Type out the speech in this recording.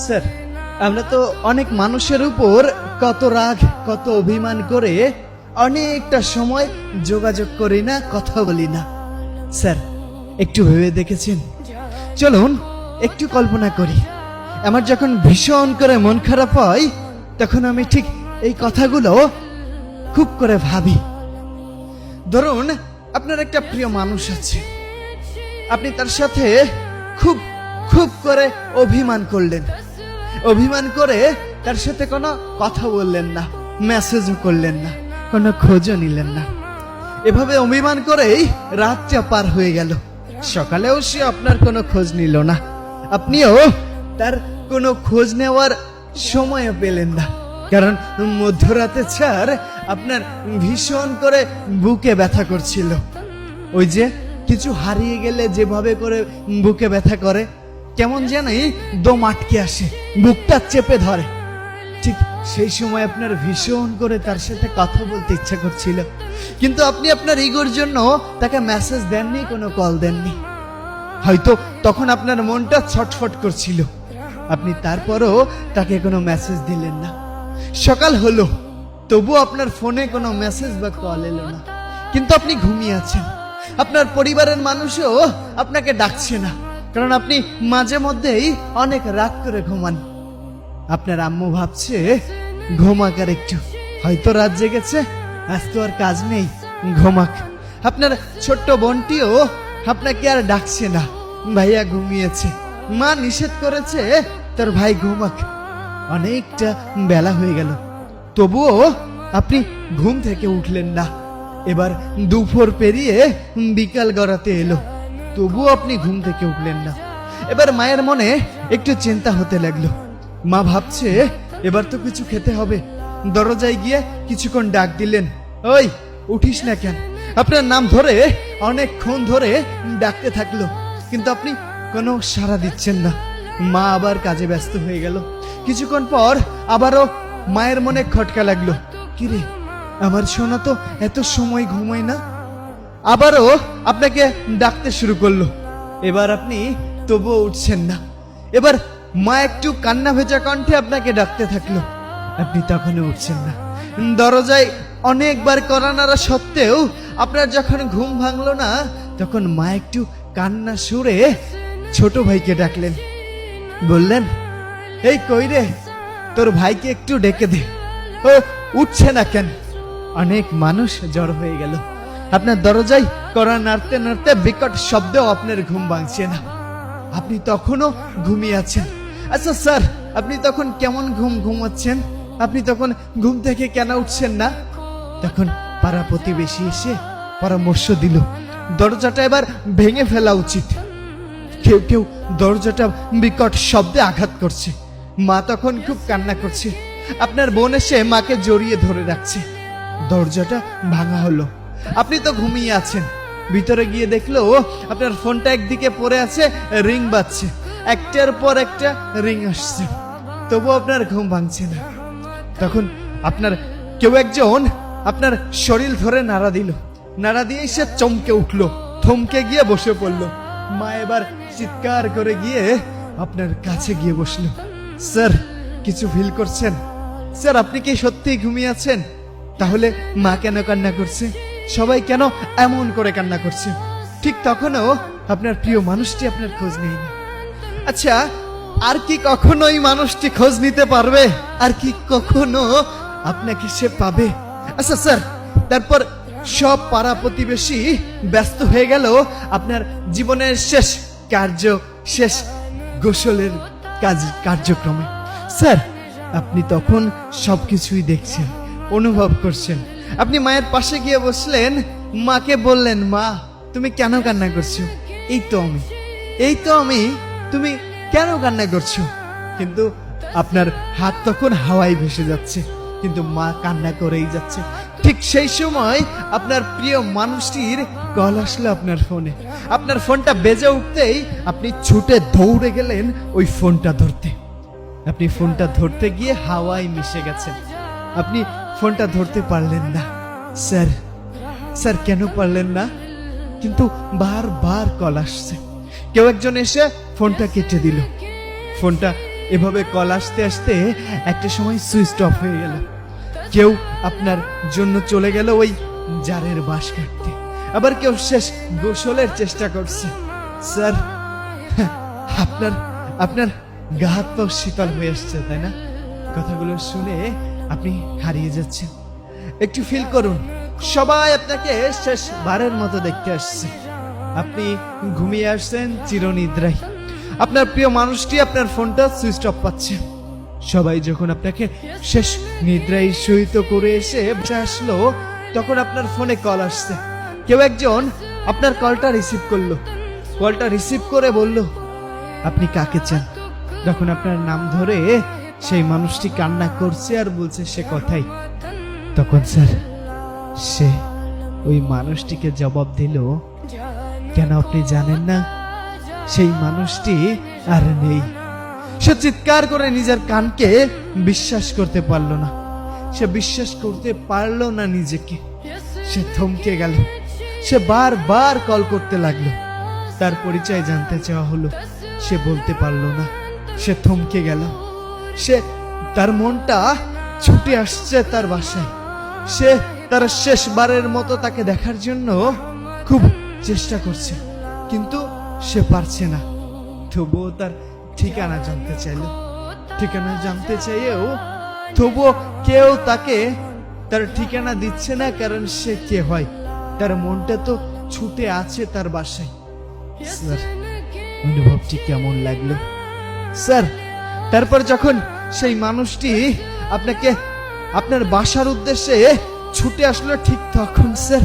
Sir, আমরা তো অনেক মানুষের উপর কত রাগ কত অভিমান করে অনেকটা সময় যোগাযোগ করি না, কথা বলি না। স্যার, একটু ভেবে দেখেছেন? চলুন একটু কল্পনা করি, আমার যখন ভীষণ করে মন খারাপ হয় তখন আমি ঠিক এই কথাগুলো খুব করে ভাবি। ধরুন আপনার একটা প্রিয় মানুষ আছে, আপনি তার সাথে খুব খুব করে অভিমান করলেন, অভিমান করে তার সাথে কোনো কথা বললেন না, মেসেজও করলেন না, কোনো খোঁজও নিলেন না। এভাবে অভিমান করেই রাতটা পার হয়ে গেল। সকালেও সে আপনার কোনো খোঁজ নিল না, আপনিও তার কোনো খোঁজ নেওয়ার সময়ও পেলেন না, কারণ মধ্যরাতে স্যার আপনার ভীষণ করে বুকে ব্যথা করছিল। ওই যে কিছু হারিয়ে গেলে যেভাবে করে বুকে ব্যথা করে, কেমন জানি দম আটকে আসে, বুকটা চেপে ধরে, ঠিক সেই সময় আপনার ভীষণ করে তার সাথে কথা বলতে ইচ্ছা করছিল, কিন্তু আপনি আপনার ইগোর জন্য তাকে মেসেজ দেননি, কোনো কল দেননি। হয়তো তখন আপনার মনটা ছটফট করছিল, আপনি তারপরও তাকে কোনো মেসেজ দিলেন না। সকাল হলো, তবু আপনার ফোনে কোনো মেসেজ বা কল এলো না, কিন্তু আপনি ঘুমিয়ে আছেন। আপনার পরিবারের মানুষও আপনাকে ডাকছে না, কারণ আপনি মাঝে মধ্যেই অনেক রাত করে ঘুমান। আপনার আম্মু ভাবছে ঘুমাক আর একটু, হয়তো রাত জেগেছে, আজ তো আর কাজ নেই, ঘুমাক। আপনার ছোট্ট বোনটিও আপনাকে আর ডাকছে না, ভাইয়া ঘুমিয়েছে, মা নিষেধ করেছে তোর ভাই ঘুমাক। অনেকটা বেলা হয়ে গেল, তবুও আপনি ঘুম থেকে উঠলেন না। এবার দুপুর পেরিয়ে বিকাল গড়াতে এলো, তবুও আপনি ঘুম থেকে উঠলেন না। এবার মায়ের মনে একটু চিন্তা হতে লাগলো। মা ভাবছে এবার তো কিছু খেতে হবে। দরজায় গিয়ে কিছুক্ষণ ডাক দিলেন, ওই উঠিস না কেন? আপনার নাম ধরে অনেকক্ষণ ধরে ডাকতে থাকলো, কিন্তু আপনি কোনো সাড়া দিচ্ছেন না। মা আবার কাজে ব্যস্ত হয়ে গেল। কিছুক্ষণ পর আবারও মায়ের মনে খটকা লাগলো, কিরে আমার সোনা তো এত সময় ঘুমায় না। আবারও আপনাকে ডাকতে শুরু করলো, এবার আপনি তবুও উঠছেন না। এবার মা একটু কান্না ভেজা কণ্ঠে আপনাকে ডাকতে থাকলো, আপনি তখনও উঠছেন না। দরজায় অনেকবার কড়া নাড়া সত্ত্বেও আপনার যখন ঘুম ভাঙলো না, তখন মা একটু কান্না সুরে ছোট ভাইকে ডাকলেন, বললেন, এই কই রে, তোর ভাইকে একটু ডেকে দে, ও উঠছে না কেন? অনেক মানুষ জড় হয়ে গেল। আপনার দরজায় কড়া নাড়তে নাড়তে বিকট শব্দেও আপনার ঘুম ভাঙছে না, আপনি তখনও ঘুমিয়ে আছেন। আচ্ছা স্যার, আপনি তখন কেমন ঘুমাচ্ছেন? আপনি তখন ঘুম থেকে কেন উঠছেন না? তখন পাড়া প্রতিবেশী এসে পরামর্শ দিল, দরজাটা এবার ভেঙে ফেলা উচিত। কেউ কেউ দরজাটা বিকট শব্দে আঘাত করছে। মা তখন খুব কান্না করছে, আপনার বোন এসে মাকে জড়িয়ে ধরে রাখছে। দরজাটা ভাঙা হলো, আপনি তো ঘুমিয়ে আছেন। ভিতরে গিয়ে দেখলো আপনার ফোনটা একদিকে পড়ে আছে, রিং বাজছে, একটার পর একটা রিং আসছে, তবু আপনার ঘুম ভাঙছে না। তখন আপনার কেউ একজন আপনার শরীর ধরে নাড়া দিল, নাড়া দিয়ে সে চমকে উঠলো, থমকে গিয়ে বসে পড়লো। মা এবার চিৎকার করে গিয়ে আপনার কাছে গিয়ে বসলো। স্যার, কিছু ফিল করছেন? স্যার, আপনি কি সত্যিই ঘুমিয়ে আছেন? তাহলে মা কেন কান্না করছে? সবাই কেন এমন করে কান্না করছে? ঠিক তখনও আপনার প্রিয় মানুষটি আপনার খোঁজ নেয়নি। আচ্ছা, আর কি কখনো এই মানুষটি খোঁজ নিতে পারবে? আর কি কখনো আপনাকে সে পাবে? আচ্ছা স্যার, তারপর সব পাড়া প্রতিবেশী ব্যস্ত হয়ে গেল আপনার জীবনের শেষ গোসলের কার্যক্রমে। স্যার, আপনি তখন সবকিছুই দেখছেন, অনুভব করছেন। আপনি মায়ের পাশে গিয়ে বসলেন, মাকে বললেন, মা তুমি কেন কান্না করছো? এই তো আমি, তুমি কেন কান্না করছো? কিন্তু আপনার হাত তখন হাওয়ায় ভেসে যাচ্ছে, কিন্তু মা কান্না করেই যাচ্ছে। ঠিক সেই সময় আপনার প্রিয় মানুষটির কল আসলো আপনার ফোনে। আপনার ফোনটা বেজে উঠতেই আপনি ছুটে দৌড়ে গেলেন ওই ফোনটা ধরতে। আপনি ফোনটা ধরতে গিয়ে হাওয়ায় মিশে গেছেন, আপনি ফোনটা ধরতে পারলেন না। স্যার কেন পারলেন না? কিন্তু বারবার কল আসছে। কেউ একজন এসে ফোনটা কেটে দিল। ফোনটা এভাবে কল আসতে আসতে একটা সময় সুইচ অফ হয়ে গেল। কেউ আপনার জন্য চলে গেল ওই জারের বাঁশ কাটতে, আবার কেউ শেষ গোসলের চেষ্টা করছে। স্যার, আপনার আপনার গা হাত পাও শীতল হয়ে আসছে, তাই না? কথাগুলো শুনে আপনি হারিয়ে যাচ্ছেন। একটু ফিল করুন, সবাই আপনাকে শেষবারের মতো দেখতে আসছে। আপনি ঘুমিয়ে আসছেন চিরনিদ্রায়। আপনার প্রিয় মানুষটি আপনার ফোনটা সুইচ অফ পাচ্ছে। সবাই যখন আপনাকে শেষ নিদ্রায় শয়িত করে এসে বসে আসলো, তখন আপনার ফোনে কল আসছে। কেউ একজন আপনার কলটা রিসিভ করলো। কলটা রিসিভ করে বলল, আপনি কাকে চান? যখন আপনার নাম ধরে সেই মানুষটি কান্না করছে আর বলছে সে কথাই, তখন স্যার সে ওই মানুষটিকে জবাব দিল, কেন আপনি জানেন না? সেই মানুষটি আর নেই। সে চিৎকার করে নিজের কানকে বিশ্বাস করতে পারল না। সে বিশ্বাস করতে পারল না নিজেকে। সে থমকে গেল। সে বারবার কল করতে লাগলো। তার পরিচয় জানতে চাওয়া হলো, সে বলতে পারল না। সে থমকে গেল। তার মনটা ছুটে আসছে তার বাসায়। সে তার শেষবারের মতো তাকে দেখার জন্য খুব চেষ্টা করছে, কিন্তু সে পারছে না। তবুও তার ঠিকানা জানতে চাইল। ঠিকানা জানতে চাইও তবুও কেউ তাকে তার ঠিকানা দিচ্ছে না, কারণ সে কে হয়? তার মনটা তো ছুটে আছে তার বাসায়। স্যার, অনুভবটি কেমন লাগলো স্যার? তারপর যখন সেই মানুষটি আপনাকে আপনার বাসার উদ্দেশ্যে ছুটে আসলো, ঠিক তখন স্যার